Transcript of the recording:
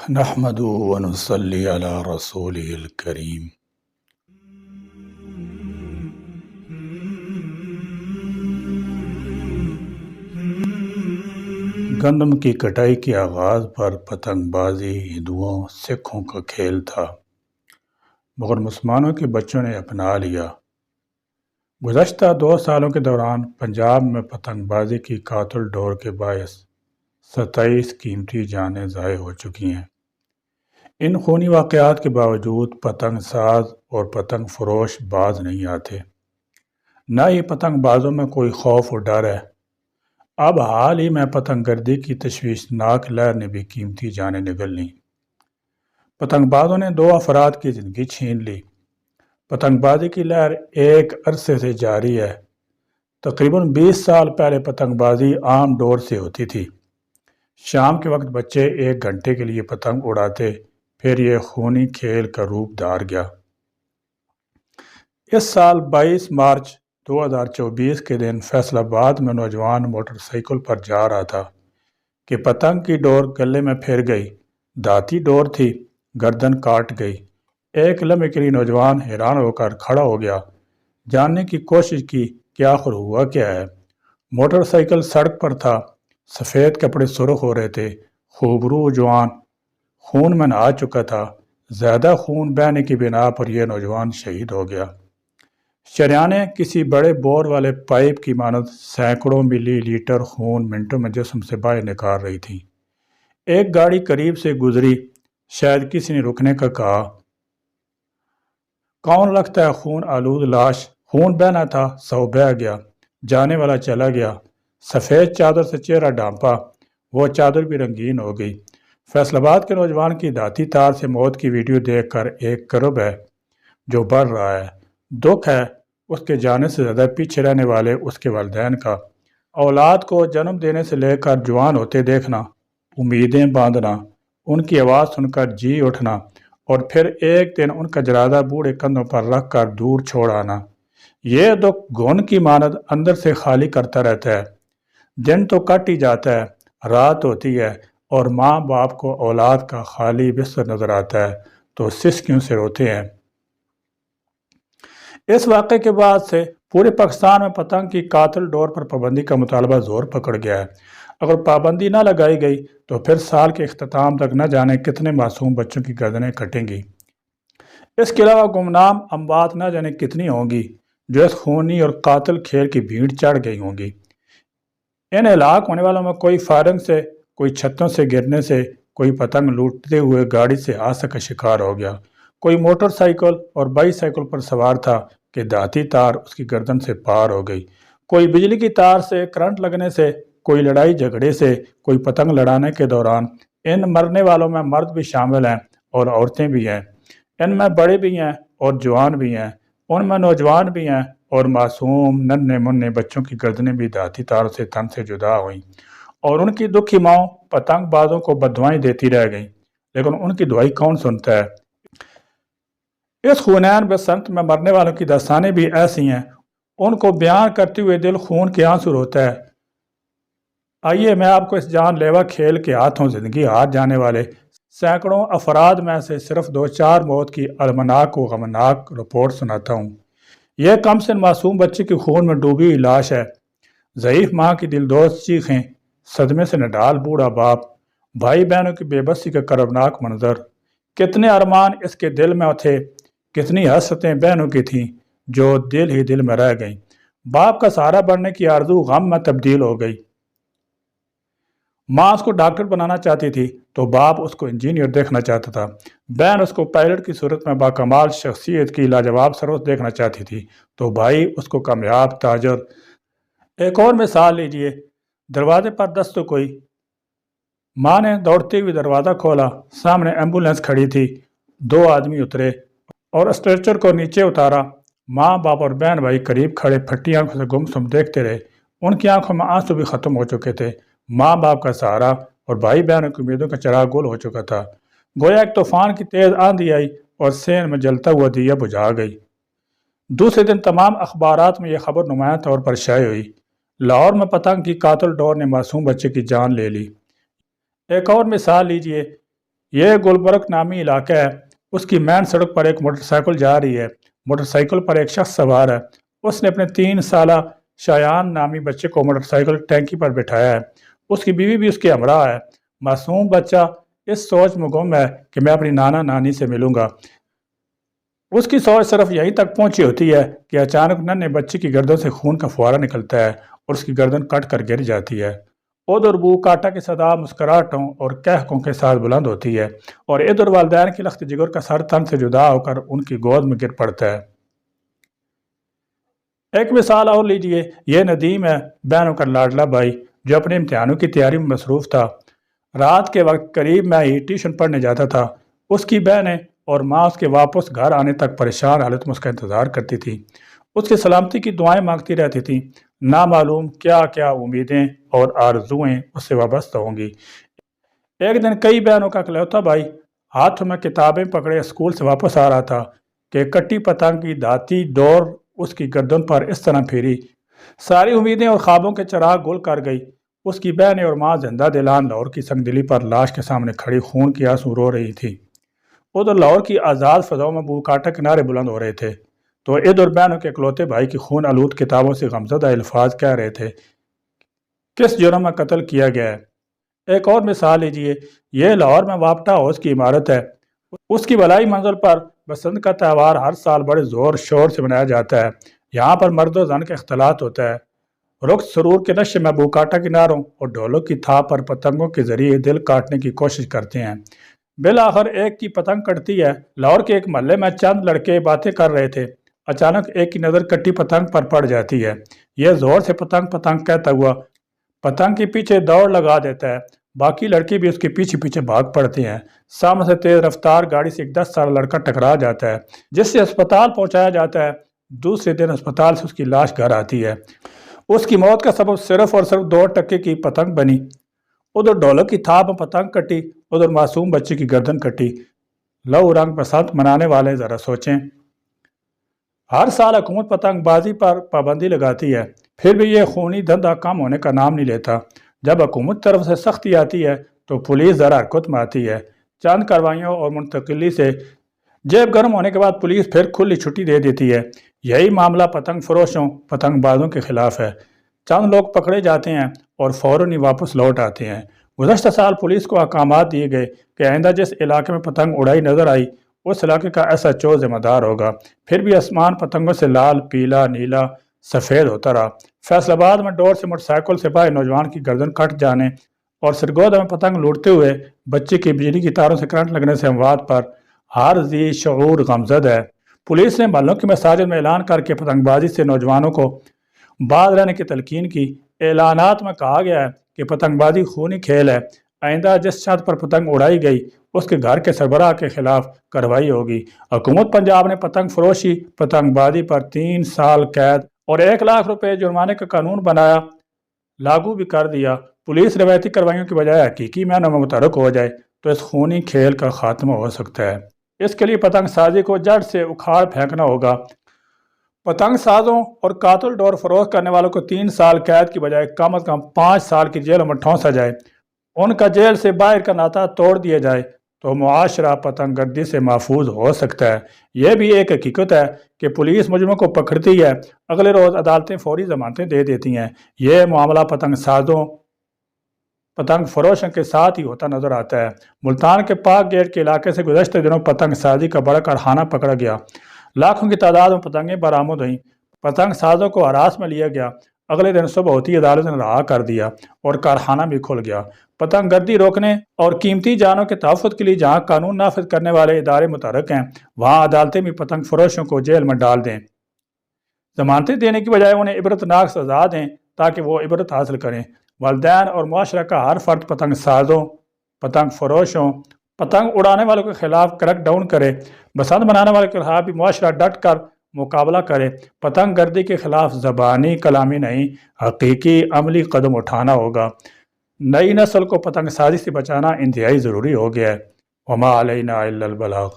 نحمدہ و نصلی علی رسولہ الکریم۔ گندم کی کٹائی کے آغاز پر پتنگ بازی ہندوؤں سکھوں کا کھیل تھا، مگر مسلمانوں کے بچوں نے اپنا لیا۔ گزشتہ 2 سالوں کے دوران پنجاب میں پتنگ بازی کی قاتل ڈور کے باعث 27 قیمتی جانیں ضائع ہو چکی ہیں۔ ان خونی واقعات کے باوجود پتنگ ساز اور پتنگ فروش باز نہیں آتے، نہ ہی پتنگ بازوں میں کوئی خوف و ڈر ہے۔ اب حال ہی میں پتنگ گردی کی تشویشناک لہر نے بھی قیمتی جانیں نگل لیں۔ پتنگ بازوں نے 2 افراد کی زندگی چھین لی۔ پتنگ بازی کی لہر ایک عرصے سے جاری ہے۔ تقریباً 20 سال پہلے پتنگ بازی عام ڈور سے ہوتی تھی۔ شام کے وقت بچے 1 گھنٹے کے لیے پتنگ اڑاتے، پھر یہ خونی کھیل کا روپ دھار گیا۔ اس سال 22 مارچ 2024 کے دن فیصل آباد میں نوجوان موٹر سائیکل پر جا رہا تھا کہ پتنگ کی ڈور گلے میں پھر گئی۔ دھاتی ڈور تھی، گردن کاٹ گئی۔ ایک لمحے کے لیے نوجوان حیران ہو کر کھڑا ہو گیا، جاننے کی کوشش کی کہ آخر ہوا کیا ہے۔ موٹر سائیکل سڑک پر تھا، سفید کپڑے سرخ ہو رہے تھے، خوبرو جوان خون میں نہا چکا تھا۔ زیادہ خون بہنے کی بنا پر یہ نوجوان شہید ہو گیا۔ شریانیں کسی بڑے بور والے پائپ کی مانند سینکڑوں ملی لیٹر خون منٹوں میں جسم سے باہر نکال رہی تھی۔ ایک گاڑی قریب سے گزری، شاید کسی نے رکنے کا کہا۔ کون رکھتا ہے خون آلود لاش؟ خون بہنا تھا، سو بہہ گیا، جانے والا چلا گیا۔ سفید چادر سے چہرہ ڈھانپا، وہ چادر بھی رنگین ہو گئی۔ فیصل آباد کے نوجوان کی دھاتی تار سے موت کی ویڈیو دیکھ کر ایک کرب ہے جو بڑھ رہا ہے۔ دکھ ہے اس کے جانے سے زیادہ پیچھے رہنے والے اس کے والدین کا۔ اولاد کو جنم دینے سے لے کر جوان ہوتے دیکھنا، امیدیں باندھنا، ان کی آواز سن کر جی اٹھنا، اور پھر ایک دن ان کا جنازہ بوڑھے کندھوں پر رکھ کر دور چھوڑ آنا، یہ دکھ گھن کی مانند اندر سے خالی کرتا رہتا ہے۔ دن تو کٹ ہی جاتا ہے، رات ہوتی ہے، اور ماں باپ کو اولاد کا خالی بستر نظر آتا ہے تو سسکیوں سے روتے ہیں۔ اس واقعے کے بعد سے پورے پاکستان میں پتنگ کی قاتل ڈور پر پابندی کا مطالبہ زور پکڑ گیا ہے۔ اگر پابندی نہ لگائی گئی تو پھر سال کے اختتام تک نہ جانے کتنے معصوم بچوں کی گردنیں کٹیں گی۔ اس کے علاوہ گمنام اموات نہ جانے کتنی ہوں گی جو اس خونی اور قاتل کھیل کی بھیڑ چڑھ گئی ہوں گی۔ ان ہلاک ہونے والوں میں کوئی فائرنگ سے، کوئی چھتوں سے گرنے سے، کوئی پتنگ لوٹتے ہوئے گاڑی سے حادثے کا شکار ہو گیا، کوئی موٹر سائیکل اور بائی سائیکل پر سوار تھا کہ دھاتی تار اس کی گردن سے پار ہو گئی، کوئی بجلی کی تار سے کرنٹ لگنے سے، کوئی لڑائی جھگڑے سے، کوئی پتنگ لڑانے کے دوران۔ ان مرنے والوں میں مرد بھی شامل ہیں اور عورتیں بھی ہیں، ان میں بڑے بھی ہیں اور جوان بھی ہیں، ان میں نوجوان بھی ہیں اور معصوم ننھے منھے بچوں کی گردنیں بھی دھاتی تاروں سے تن سے جدا ہوئیں، اور ان کی دکھی ماؤں پتنگ بازوں کو بددعائیں دیتی رہ گئیں، لیکن ان کی دعائی کون سنتا ہے؟ اس خونین بسنت میں مرنے والوں کی داستانیں بھی ایسی ہیں، ان کو بیان کرتے ہوئے دل خون کے آنسو روتا ہے۔ آئیے میں آپ کو اس جان لیوا کھیل کے ہاتھوں زندگی ہار جانے والے سینکڑوں افراد میں سے صرف 2-4 موت کی المناک و غمناک رپورٹ سناتا ہوں۔ یہ کم سن معصوم بچے کی خون میں ڈوبی ہوئی لاش ہے، ضعیف ماں کی دلدوز چیخیں، صدمے سے نڈال بوڑھا باپ، بھائی بہنوں کی بے بسی کا کربناک منظر۔ کتنے ارمان اس کے دل میں تھے، کتنی حسرتیں بہنوں کی تھیں جو دل ہی دل میں رہ گئیں۔ باپ کا سہارا بننے کی آرزو غم میں تبدیل ہو گئی۔ ماں اس کو ڈاکٹر بنانا چاہتی تھی تو باپ اس کو انجینئر دیکھنا چاہتا تھا۔ بہن اس کو پائلٹ کی صورت میں باکمال شخصیت کی لاجواب سروس دیکھنا چاہتی تھی تو بھائی اس کو کامیاب تاجر۔ ایک اور مثال لیجئے، دروازے پر دستک ہوئی، ماں نے دوڑتے ہوئے دروازہ کھولا، سامنے ایمبولینس کھڑی تھی، 2 آدمی اترے اور اسٹریچر کو نیچے اتارا۔ ماں باپ اور بہن بھائی قریب کھڑے پھٹی آنکھوں سے گم دیکھتے رہے، ان کی آنکھوں میں آنسو بھی ختم ہو چکے تھے۔ ماں باپ کا سہارا اور بھائی بہنوں کی امیدوں کا چراغ گل ہو چکا تھا۔ گویا ایک طوفان کی تیز آندھی آئی اور سین میں جلتا ہوا دیا بجھا گئی۔ دوسرے دن تمام اخبارات میں یہ خبر نمایاں طور پر شائع ہوئی، لاہور میں پتنگ کی قاتل ڈور نے معصوم بچے کی جان لے لی۔ ایک اور مثال لیجئے، یہ گلبرگ نامی علاقہ ہے۔ اس کی مین سڑک پر ایک موٹر سائیکل جا رہی ہے۔ موٹر سائیکل پر ایک شخص سوار ہے۔ اس نے اپنے 3 سالہ شایان نامی بچے کو موٹر سائیکل ٹینکی پر بٹھایا ہے۔ اس کی بیوی بھی اس کے ہمراہ ہے۔ معصوم بچہ اس سوچ میں گم ہے کہ میں اپنی نانا نانی سے ملوں گا۔ اس کی سوچ صرف یہیں تک پہنچی ہوتی ہے کہ اچانک ننھے بچے کی گردن سے خون کا فوارہ نکلتا ہے اور اس کی گردن کٹ کر گر جاتی ہے۔ ادھر بو کاٹا کی صدا مسکراہٹوں اور کہکوں کے ساتھ بلند ہوتی ہے اور ادھر والدین کی لخت جگر کا سر تن سے جدا ہو کر ان کی گود میں گر پڑتا ہے۔ ایک مثال اور لیجئے، یہ ندیم ہے، بہنوں کا لاڈلا بھائی، جو اپنے امتحانوں کی تیاری میں مصروف تھا۔ رات کے وقت قریب میں ہی ٹیوشن پڑھنے جاتا تھا۔ اس کی بہنیں اور ماں اس کے واپس گھر آنے تک پریشان حالت میں اس کا انتظار کرتی تھی۔ اس کی سلامتی کی دعائیں مانگتی رہتی تھیں۔ نامعلوم کیا کیا امیدیں اور آرزوئیں اس سے وابستہ ہوں گی۔ ایک دن کئی بہنوں کا اکلوتا بھائی ہاتھوں میں کتابیں پکڑے اسکول سے واپس آ رہا تھا کہ کٹی پتنگ کی دھاتی ڈور اس کی گردن پر اس طرح پھیری، ساری امیدیں اور خوابوں کے چراغ گل کر گئی۔ اس کی بہنیں اور ماں زندہ دلان لاہور کی سنگ دلی پر لاش کے سامنے کھڑی خون کی آنسو رو رہی تھی۔ ادھر لاہور کی آزاد فضاؤں میں بو کاٹا کنارے بلند ہو رہے تھے تو ادھر بہنوں کے اکلوتے بھائی کی خون آلود کتابوں سے غمزدہ الفاظ کہہ رہے تھے، کس جرم میں قتل کیا گیا ہے۔ ایک اور مثال لیجئے، یہ لاہور میں واپٹا ہاؤس کی عمارت ہے۔ اس کی بلائی منزل پر بسنت کا تہوار ہر سال بڑے زور شور سے منایا جاتا ہے۔ یہاں پر مرد و زن کا اختلاط ہوتا ہے۔ رخت سرور کے نشے میں بو کاٹا کناروں اور ڈھولوں کی تھاپ پر پتنگوں کے ذریعے دل کاٹنے کی کوشش کرتے ہیں۔ بالآخر ایک کی پتنگ کٹتی ہے۔ لاہور کے ایک محلے میں چند لڑکے باتیں کر رہے تھے۔ اچانک ایک کی نظر کٹی پتنگ پر پڑ جاتی ہے۔ یہ زور سے پتنگ پتنگ کہتا ہوا پتنگ کے پیچھے دوڑ لگا دیتا ہے۔ باقی لڑکے بھی اس کے پیچھے پیچھے بھاگ پڑتے ہیں۔ سامنے سے تیز رفتار گاڑی سے ایک 10 سالہ لڑکا ٹکرا جاتا ہے، جس سے اسپتال پہنچایا جاتا ہے۔ دوسرے دن اسپتال سے اس کی لاش گھر آتی ہے۔ اس کی موت کا سبب صرف اور صرف 2 ٹکے کی پتنگ بنی۔ ادھر ڈھولک کی تھاپ میں پتنگ کٹی، ادھر معصوم بچے کی گردن کٹی۔ لو رنگ بسنت منانے والے ذرا سوچیں۔ ہر سال حکومت پتنگ بازی پر پابندی لگاتی ہے، پھر بھی یہ خونی دھندا کم ہونے کا نام نہیں لیتا۔ جب حکومت طرف سے سختی آتی ہے تو پولیس ذرا حرکت میں آتی ہے۔ چند کارروائیوں اور منتقلی سے جیب گرم ہونے کے بعد پولیس پھر کھلی چھٹی دے دیتی ہے۔ یہی معاملہ پتنگ فروشوں، پتنگ بازوں کے خلاف ہے۔ چند لوگ پکڑے جاتے ہیں اور فوراً ہی واپس لوٹ آتے ہیں۔ گزشتہ سال پولیس کو احکامات دیے گئے کہ آئندہ جس علاقے میں پتنگ اڑائی نظر آئی اس علاقے کا SHO ذمہ دار ہوگا۔ پھر بھی آسمان پتنگوں سے لال، پیلا، نیلا، سفید ہوتا رہا۔ فیصل آباد میں ڈور سے موٹر سائیکل سے بھائی نوجوان کی گردن کٹ جانے اور سرگودا میں پتنگ لوٹتے ہوئے بچے کی بجلی کی تاروں سے کرنٹ لگنے سے اموات پر ہر ذی شعور غمزد ہے۔ پولیس نے محلوں کی مساجد میں اعلان کر کے پتنگ بازی سے نوجوانوں کو باز رہنے کی تلقین کی۔ اعلانات میں کہا گیا ہے کہ پتنگ بازی خونی کھیل ہے، آئندہ جس چھت پر پتنگ اڑائی گئی اس کے گھر کے سربراہ کے خلاف کارروائی ہوگی۔ حکومت پنجاب نے پتنگ فروشی، پتنگ بازی پر 3 سال قید اور 1 لاکھ روپے جرمانے کا قانون بنایا، لاگو بھی کر دیا۔ پولیس روایتی کارروائیوں کی بجائے حقیقی معنوں میں متحرک ہو جائے تو اس خونی کھیل کا خاتمہ ہو سکتا ہے۔ اس کے لیے پتنگ سازی کو جڑ سے اکھاڑ پھینکنا ہوگا۔ پتنگ سازوں اور قاتل ڈور فروخت کرنے والوں کو 3 سال قید کی بجائے کم از کم 5 سال کی جیل میں ٹھونسا جائے، ان کا جیل سے باہر کا ناطہ توڑ دیا جائے تو معاشرہ پتنگ گردی سے محفوظ ہو سکتا ہے۔ یہ بھی ایک حقیقت ہے کہ پولیس مجرموں کو پکڑتی ہے، اگلے روز عدالتیں فوری ضمانتیں دے دیتی ہیں۔ یہ معاملہ پتنگ سازوں، پتنگ فروشوں کے ساتھ ہی ہوتا نظر آتا ہے۔ ملتان کے پاک گیٹ کے علاقے سے گزشتہ دنوں پتنگ سازی کا بڑا کارخانہ پکڑا گیا۔ لاکھوں کی تعداد میں پتنگیں برآمد ہوئیں۔ پتنگ سازوں کو ہراس میں لیا گیا۔ اگلے دن صبح ہوتی عدالت نے رہا کر دیا اور کارخانہ بھی کھل گیا۔ پتنگ گردی روکنے اور قیمتی جانوں کے تحفظ کے لیے جہاں قانون نافذ کرنے والے ادارے متحرک ہیں، وہاں عدالتیں بھی پتنگ فروشوں کو جیل میں ڈال دیں۔ ضمانتیں دینے کی بجائے انہیں عبرتناک سزا دیں تاکہ وہ عبرت حاصل کریں۔ والدین اور معاشرہ کا ہر فرد پتنگ سازوں، پتنگ فروشوں، پتنگ اڑانے والوں کے خلاف کریک ڈاؤن کرے۔ بسنت منانے والوں کے خلاف بھی معاشرہ ڈٹ کر مقابلہ کرے۔ پتنگ گردی کے خلاف زبانی کلامی نہیں، حقیقی عملی قدم اٹھانا ہوگا۔ نئی نسل کو پتنگ سازی سے بچانا انتہائی ضروری ہو گیا ہے۔ وما علینا الا البلاغ۔